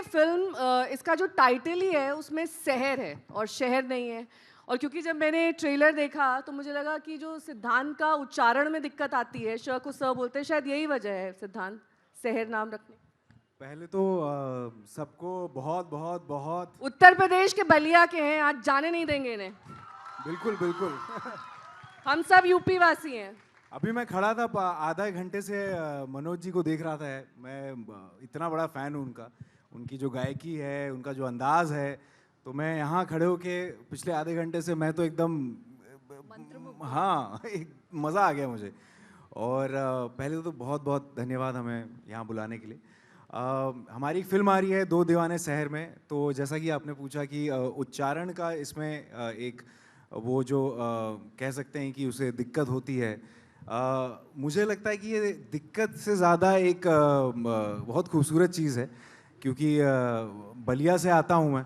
Film इसका जो title ही है उसमें शहर है और शहर नहीं है। और क्योंकि जब मैंने ट्रेलर देखा तो मुझे लगा कि जो सिद्धांत का उच्चारण में दिक्कत आती है, श को स बोलते हैं, शायद यही वजह है सिद्धांत शहर नाम रखने। पहले तो सबको बहुत बहुत बहुत उत्तर प्रदेश के बलिया के हैं, आज जाने नहीं देंगे इन्हें। बिल्कुल बिल्कुल। हम सब यूपी वासी हैं। अभी मैं खड़ा था आधा एक घंटे से मनोज जी को देख रहा था। मैं इतना बड़ा फ़ैन हूँ उनका, उनकी जो गायकी है, उनका जो अंदाज़ है। तो मैं यहाँ खड़े होके पिछले आधे घंटे से मैं तो एकदम हाँ एक मज़ा आ गया मुझे। और पहले तो बहुत बहुत धन्यवाद हमें यहाँ बुलाने के लिए। हमारी एक फिल्म आ रही है दो दीवाने शहर में। तो जैसा कि आपने पूछा कि उच्चारण का इसमें एक वो जो कह सकते हैं कि उसे दिक्कत होती है। मुझे लगता है कि ये दिक्कत से ज़्यादा एक बहुत खूबसूरत चीज़ है, क्योंकि बलिया से आता हूँ मैं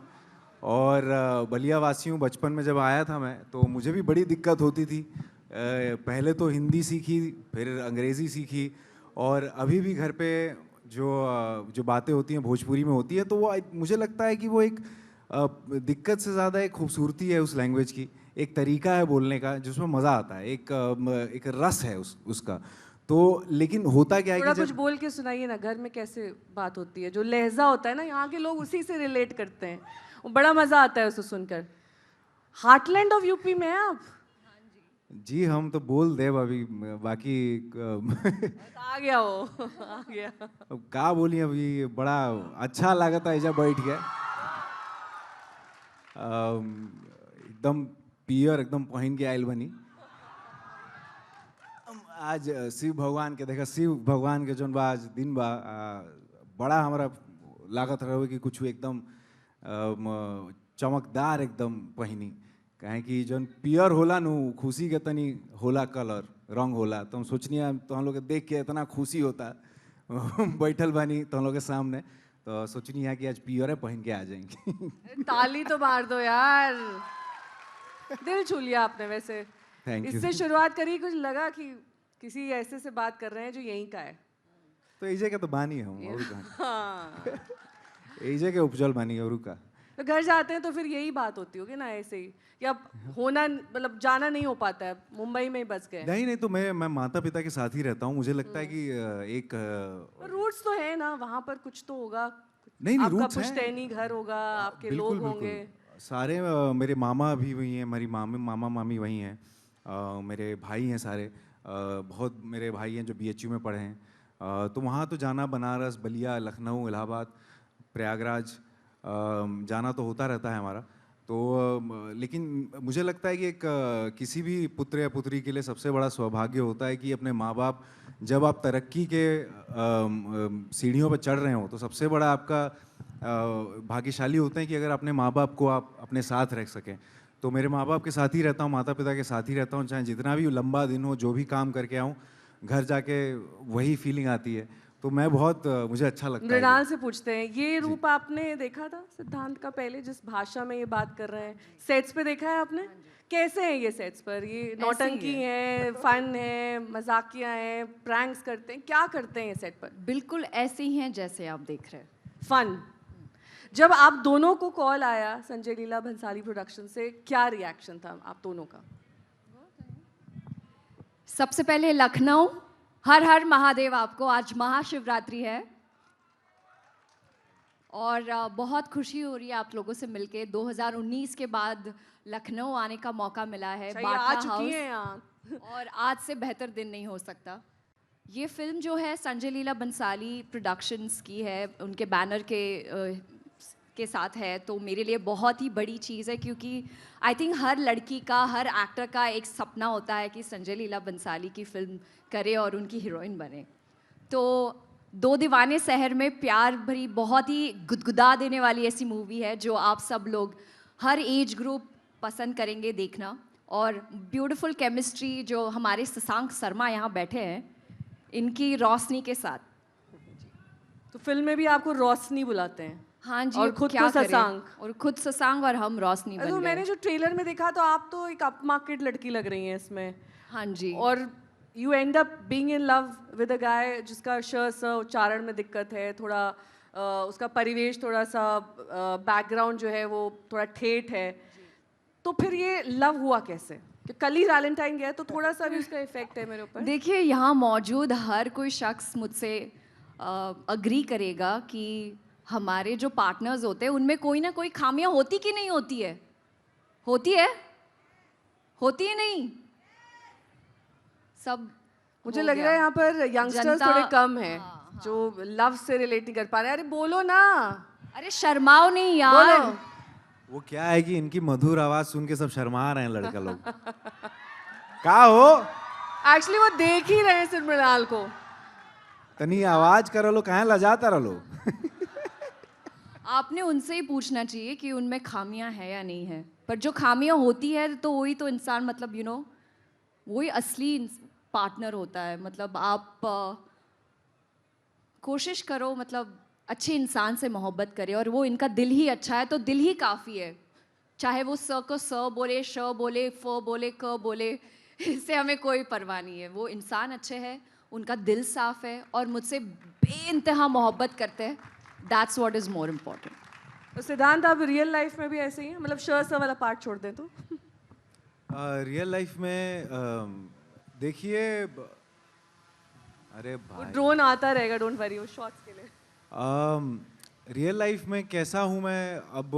और बलिया वासी हूँ। बचपन में जब आया था मैं तो मुझे भी बड़ी दिक्कत होती थी। पहले तो हिंदी सीखी, फिर अंग्रेज़ी सीखी, और अभी भी घर पे जो बातें होती हैं भोजपुरी में होती है। तो वो मुझे लगता है कि वो एक दिक्कत से ज़्यादा एक खूबसूरती है उस लैंग्वेज की, एक तरीका है बोलने का जिसमें मज़ा आता है, एक रस है उसका। तो लेकिन होता क्या है थोड़ा कि कुछ बोल के सुनाइए ना, घर में कैसे बात होती है, जो लहजा होता है ना, यहाँ के लोग उसी से रिलेट करते हैं, वो बड़ा मजा आता है उसे सुनकर। हार्टलैंड ऑफ यूपी में हैं आप? जी हम तो बोल दे अभी, बाकी आ गया वो आ गया। अब का बोली, अभी बड़ा अच्छा लगा था ऐसा बैठ के। एकदम पियर एकदम पहन के आयल बनी। आज शिव भगवान के देखा, शिव भगवान के जोन बा आज दिन बा, बड़ा हमारा लागत रहे कि कुछ एकदम चमकदार एकदम पहिनी। कहें कि जोन पियर होला नु खुशी के तनी होला कलर रंग होला। तो हम सोचनी तो हम लोग के देख के इतना खुशी होता बैठल बानी तो हम लोग के सामने, तो सोचनी है कि आज पियर पहन के आ जाएंगे। ताली तो मार दो यार, दिल छू लिया आपने। वैसे थैंक यू। इससे शुरुआत करी, कुछ लगा कि किसी ऐसे से बात कर रहे हैं जो यहीं का है। तो ऐजे के तो बानी हम और का हाँ। ऐजे के उपजल बानी और का। तो घर जाते हैं तो फिर यही बात होती होगी ना ऐसे ही, या होना मतलब जाना नहीं हो पाता है, मुंबई में ही बस गए? नहीं नहीं, तो मैं माता पिता के साथ ही रहता हूँ। मुझे लगता है कि एक रूट्स तो है ना वहाँ पर, कुछ तो होगा। नहीं नहीं आपका रूट्स हैं। पुश्तैनी घर होगा, आपके बिल्कुल लोग होंगे। बिल्कुल। सारे मेरे मामा भी वही हैं, मेरी मामा मामी वही हैं। मेरे भाई हैं सारे, बहुत मेरे भाई हैं जो बीएचयू में पढ़े हैं। तो वहाँ तो जाना, बनारस, बलिया, लखनऊ, इलाहाबाद, प्रयागराज जाना तो होता रहता है हमारा। तो लेकिन मुझे लगता है कि एक किसी भी पुत्र या पुत्री के लिए सबसे बड़ा सौभाग्य होता है कि अपने माँ बाप, जब आप तरक्की के सीढ़ियों पर चढ़ रहे हो तो सबसे बड़ा आपका भाग्यशाली होते हैं कि अगर अपने माँ बाप को आप अपने साथ रख सकें। तो मेरे माँ बाप के साथ ही रहता हूँ, माता पिता के साथ ही रहता हूँ, चाहे जितना भी लंबा दिन हो, जो भी काम करके आऊँ, घर जाके वही फीलिंग आती है। तो मैं बहुत मुझे अच्छा लगता है। मृणाल से पूछते हैं, ये रूप आपने देखा था सिद्धांत का पहले, जिस भाषा में ये बात कर रहे हैं? सेट्स पे देखा है आपने? कैसे हैं ये सेट्स पर? ये नौटंकी है, फन है, मजाकिया है, प्रैंक्स करते हैं, क्या करते हैं ये सेट पर? बिल्कुल ऐसे ही हैं जैसे आप देख रहे हैं। फन। जब आप दोनों को कॉल आया संजय लीला भंसाली प्रोडक्शन से, क्या रिएक्शन था आप दोनों का? सबसे पहले लखनऊ, हर हर महादेव आपको। आज महाशिवरात्रि है और बहुत खुशी हो रही है आप लोगों से मिलके। 2019 के बाद लखनऊ आने का मौका मिला है, आ बाटला चुकी हाउस, हैं आप। और आज से बेहतर दिन नहीं हो सकता। ये फिल्म जो है संजय लीला बंसाली प्रोडक्शंस की है, उनके बैनर के साथ है। तो मेरे लिए बहुत ही बड़ी चीज़ है, क्योंकि आई थिंक हर लड़की का, हर एक्टर का एक सपना होता है कि संजय लीला बंसाली की फिल्म करे और उनकी हीरोइन बने। तो दो दीवाने शहर में प्यार भरी, बहुत ही गुदगुदा देने वाली ऐसी मूवी है जो आप सब लोग, हर एज ग्रुप पसंद करेंगे देखना। और ब्यूटीफुल केमिस्ट्री जो हमारे शशांक शर्मा यहाँ बैठे हैं, इनकी रोशनी के साथ। तो फिल्म में भी आपको रोशनी बुलाते हैं? हाँ जी, और खुद क्या को शशांक। और खुद शशांक और हम रोशनी बन तो गए। मैंने जो ट्रेलर में देखा तो आप तो एक अपमार्केट लड़की लग रही हैं इसमें। हाँ जी। और you end up being in love with a guy जिसका श स उच्चारण में दिक्कत है, थोड़ा उसका परिवेश थोड़ा सा बैकग्राउंड जो है वो थोड़ा ठेठ है, तो फिर ये लव हुआ कैसे? कि कल ही वैलेंटाइन गया तो थोड़ा सा भी उसका इफेक्ट है मेरे ऊपर। देखिए यहाँ मौजूद हर कोई शख्स मुझसे अग्री करेगा कि हमारे जो पार्टनर्स होते हैं उनमें कोई ना कोई खामियां होती कि नहीं होती है? होती है? होती है नहीं? सब मुझे हो लग गया। रहा है यहाँ पर यंगस्टर्स जनता- थोड़े कम हैं हाँ, जो लव से रिलेट नहीं कर पा रहे हैं। अरे बोलो ना, अरे शर्माओ नहीं यार। बोलो। वो क्या है कि इनकी मधुर आवाज सुन के सब शर्मा रहे हैं लड़का लोग। का हो एक्चुअली वो देख ही रहे हैं सिर्फ मृणाल को। तनी आवाज करो लो, कहाँ लजाता रहो। आपने उनसे ही पूछना चाहिए कि उनमें खामियां हैं या नहीं है। पर जो खामियां होती है तो वही तो इंसान मतलब वही असली पार्टनर होता है। मतलब आप कोशिश करो मतलब अच्छे इंसान से मोहब्बत करें और वो इनका दिल ही अच्छा है तो दिल ही काफ़ी है। चाहे वो स को स बोले, श बोले, फ बोले, क बोले, इससे हमें कोई परवाह नहीं है। वो इंसान अच्छे हैं, उनका दिल साफ है और मुझसे बेइंतहा मोहब्बत करते हैं। That's what is more important. तो सिद्धांत आप रियल लाइफ में भी ऐसे ही हैं? मतलब श स वाला पार्ट छोड़ दें तो। रियल लाइफ में देखिए अरे वो भाई ड्रोन आता रहेगा, डोंट वरी, वो शॉट्स के लिए। रियल लाइफ में कैसा हूँ मैं अब?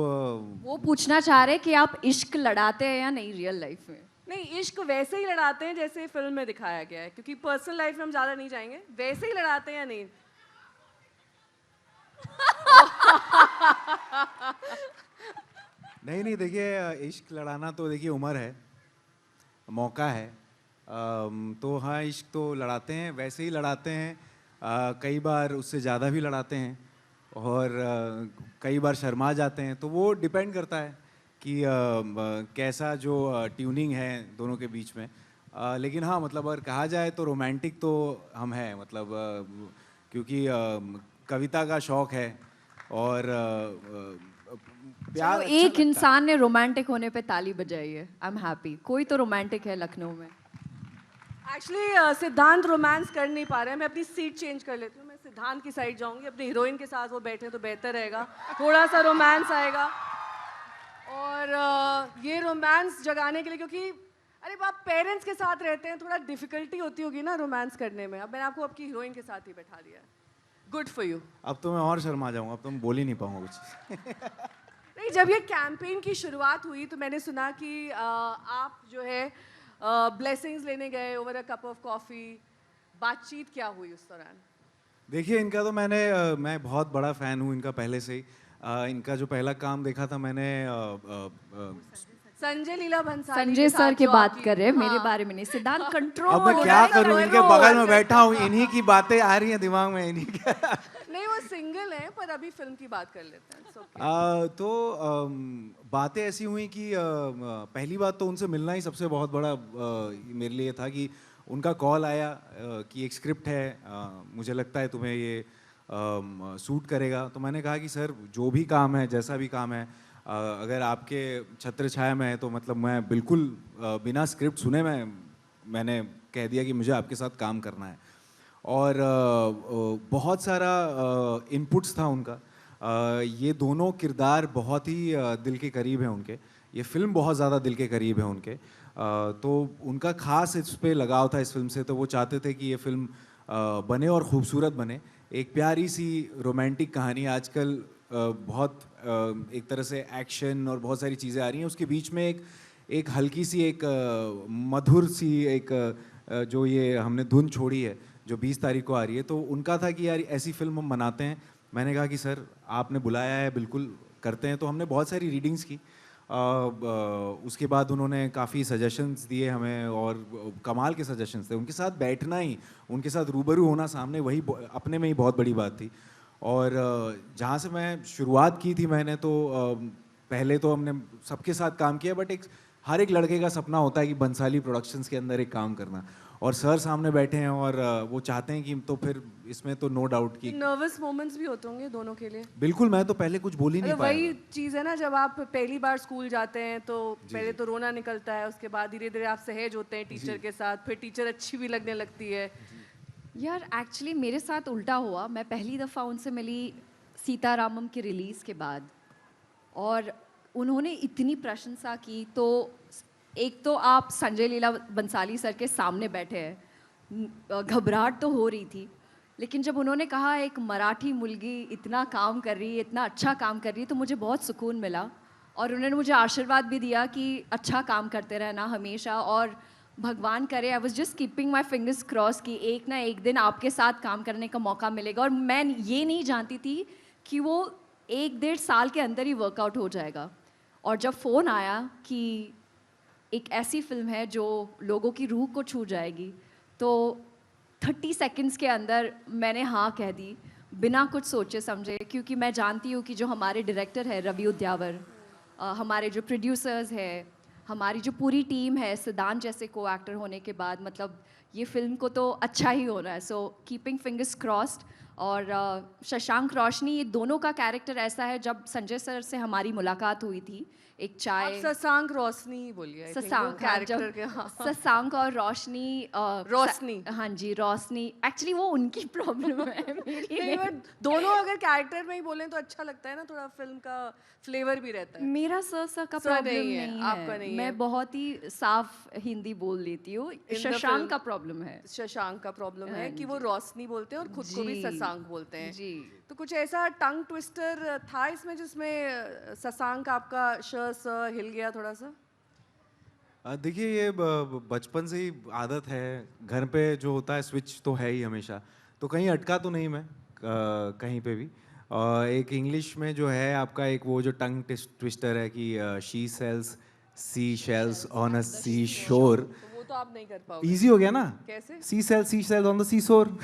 वो पूछना चाह रहे कि आप इश्क लड़ाते हैं या नहीं रियल लाइफ में। नहीं, इश्क वैसे ही लड़ाते हैं जैसे फिल्म में दिखाया गया है, क्योंकि पर्सनल लाइफ में हम ज़्यादा नहीं जाएंगे। वैसे ही लड़ाते हैं या नहीं? नहीं नहीं, देखिए इश्क लड़ाना तो देखिए उम्र है, मौका है। तो हाँ, इश्क तो लड़ाते हैं, वैसे ही लड़ाते हैं। कई बार उससे ज़्यादा भी लड़ाते हैं और कई बार शर्मा जाते हैं। तो वो डिपेंड करता है कि कैसा जो ट्यूनिंग है दोनों के बीच में। लेकिन हाँ, मतलब अगर कहा जाए तो रोमांटिक तो हम हैं, मतलब क्योंकि कविता का शौक है और प्यार चलो अच्छा एक लगता है। इंसान ने रोमांटिक होने पे ताली बजाई है। I am happy. कोई तो रोमांटिक है लखनऊ में। एक्चुअली सिद्धांत रोमांस कर नहीं पा रहे हैं। मैं अपनी सीट चेंज कर लेती हूँ, मैं सिद्धांत की साइड जाऊंगी। अपनी हीरोइन के साथ वो बैठे तो बेहतर रहेगा, थोड़ा सा रोमांस आएगा। और ये रोमांस जगाने के लिए, क्योंकि अरे बाप पेरेंट्स के साथ रहते हैं, थोड़ा डिफिकल्टी होती होगी ना रोमांस करने में। अब मैंने आपको आपकी हीरोइन के साथ ही बैठा दिया है। Good for you. अब तो मैं और शर्मा जाऊंगा, अब तो मैं बोल ही नहीं पाऊंगा कुछ। नहीं, जब ये कैंपेन की शुरुआत हुई तो मैंने सुना कि आप जो है ब्लेसिंग्स लेने गए over a cup of coffee. बातचीत क्या हुई उस दौरान? देखिए, इनका तो मैं बहुत बड़ा फ़ैन हूँ इनका पहले से ही। इनका जो पहला काम देखा था मैंने संजय लीला भंसाली संजय के सर साथ की जो बात आपकी- कर रहे हैं, मेरे हाँ। बारे में नहीं। सिद्धांत कंट्रोल। अब मैं क्या करूँ, इनके कंट्रोल। बगल में बैठा हूँ, इन्हीं की बातें आ रही हैं दिमाग में, इन्हीं के। नहीं, वो सिंगल हैं, पर अभी फिल्म की बात कर लेते हैं। It's okay. तो बातें ऐसी हुई कि पहली बात तो उनसे मिलना ही सबसे बहुत बड़ा मेरे लिए था कि उनका कॉल आया कि एक स्क्रिप्ट है, मुझे लगता है तुम्हें ये सूट करेगा। तो मैंने कहा कि सर, जो भी काम है, जैसा भी काम है, अगर आपके छत्र छाया में है तो मतलब मैं बिल्कुल बिना स्क्रिप्ट सुने मैंने कह दिया कि मुझे आपके साथ काम करना है। और बहुत सारा इनपुट्स था उनका। ये दोनों किरदार बहुत ही दिल के करीब हैं उनके। ये फिल्म बहुत ज़्यादा दिल के करीब है उनके। तो उनका खास इस पे लगाव था इस फिल्म से, तो वो चाहते थे कि ये फिल्म बने और ख़ूबसूरत बने। एक प्यारी सी रोमांटिक कहानी। आजकल बहुत एक तरह से एक्शन और बहुत सारी चीज़ें आ रही हैं, उसके बीच में एक हल्की सी, एक मधुर सी, एक जो ये हमने धुन छोड़ी है जो 20 तारीख को आ रही है, तो उनका था कि यार ऐसी फिल्म हम बनाते हैं। मैंने कहा कि सर, आपने बुलाया है, बिल्कुल करते हैं। तो हमने बहुत सारी रीडिंग्स की। उसके बाद उन्होंने काफ़ी सजेशंस दिए हमें और कमाल के सजेशंस थे। उनके साथ बैठना ही, उनके साथ रूबरू होना सामने, वही अपने में ही बहुत बड़ी बात थी। और जहाँ से मैं शुरुआत की थी मैंने, तो पहले तो हमने सबके साथ काम किया, बट हर एक लड़के का सपना होता है कि बंसाली प्रोडक्शंस के अंदर एक काम करना। और सर सामने बैठे हैं और वो चाहते हैं कि, तो फिर इसमें तो नो डाउट कि नर्वस मोमेंट्स भी होते होंगे दोनों के लिए। बिल्कुल। मैं तो पहले कुछ बोल ही नहीं मतलब पाया वही था। चीज़ है ना, जब आप पहली बार स्कूल जाते हैं तो पहले तो रोना निकलता है, उसके बाद धीरे धीरे आप सहज होते हैं टीचर के साथ, फिर टीचर अच्छी भी लगने लगती है। यार एक्चुअली मेरे साथ उल्टा हुआ। मैं पहली दफ़ा उनसे मिली सीतारामम की रिलीज़ के बाद, और उन्होंने इतनी प्रशंसा की। तो एक तो आप संजय लीला बंसाली सर के सामने बैठे हैं, घबराहट तो हो रही थी, लेकिन जब उन्होंने कहा एक मराठी मुलगी इतना काम कर रही है, इतना अच्छा काम कर रही है, तो मुझे बहुत सुकून मिला। और उन्होंने मुझे आशीर्वाद भी दिया कि अच्छा काम करते रहना हमेशा, और भगवान करे, I was just keeping my fingers cross कि एक ना एक दिन आपके साथ काम करने का मौका मिलेगा। और मैं ये नहीं जानती थी कि वो 1-1.5 साल के अंदर ही वर्कआउट हो जाएगा। और जब फ़ोन आया कि एक ऐसी फिल्म है जो लोगों की रूह को छू जाएगी, तो 30 सेकंड्स के अंदर मैंने हाँ कह दी, बिना कुछ सोचे समझे, क्योंकि मैं जानती हूँ कि जो हमारे डायरेक्टर है रवि उद्यावर, हमारे जो प्रोड्यूसर्स हैं, हमारी जो पूरी टीम है, सिद्धांत जैसे को एक्टर होने के बाद, मतलब ये फिल्म को तो अच्छा ही होना है। So keeping fingers crossed. और शशांक रोशनी, ये दोनों का कैरेक्टर ऐसा है, जब संजय सर से हमारी मुलाकात हुई थी एक आप चाय, शशांक रोशनी ही बोलिए, I think, वो शशांक, हाँ, कैरेक्टर के। जब हाँ शशांक और रोशनी, रोशनी। हाँ जी, रोशनी, एक्चुअली वो उनकी प्रॉब्लम है, मेरी नहीं, नहीं। बट दोनों अगर कैरेक्टर में ही बोलें तो अच्छा लगता है ना, थोड़ा फिल्म का फ्लेवर भी रहता है। मेरा सर का सर प्रॉब्लम नहीं है, नहीं आपका है, नहीं मैं है। बहुत ही साफ हिंदी बोल लेती हूँ। the शशांक film- का प्रॉब्लम है। शशांक का प्रॉब्लम है हाँ कि वो जी। रोशनी बोलते हैं और खुद को भी जी, शशांक बोलते हैं। जी। तो कुछ ऐसा टंग ट्विस्टर था इसमें जिसमें शशांक आपका हिल गया थोड़ा सा? देखिए ये बचपन से ही आदत है, घर पे जो होता है स्विच तो है ही हमेशा, तो कहीं अटका तो नहीं मैं कहीं पे भी। एक इंग्लिश में जो है आपका एक वो जो टंग ट्विस्टर है कि she sells sea shells on a sea shore, तो वो तो आप नहीं कर पाओगे। इजी हो गया ना। कैसे? सी सेल्स ऑन द सी शोर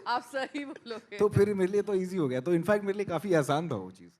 आप सही बोलोगे। तो फिर मेरे लिए तो इजी हो गया, तो इनफैक्ट मेरे लिए काफ़ी आसान था वो चीज़।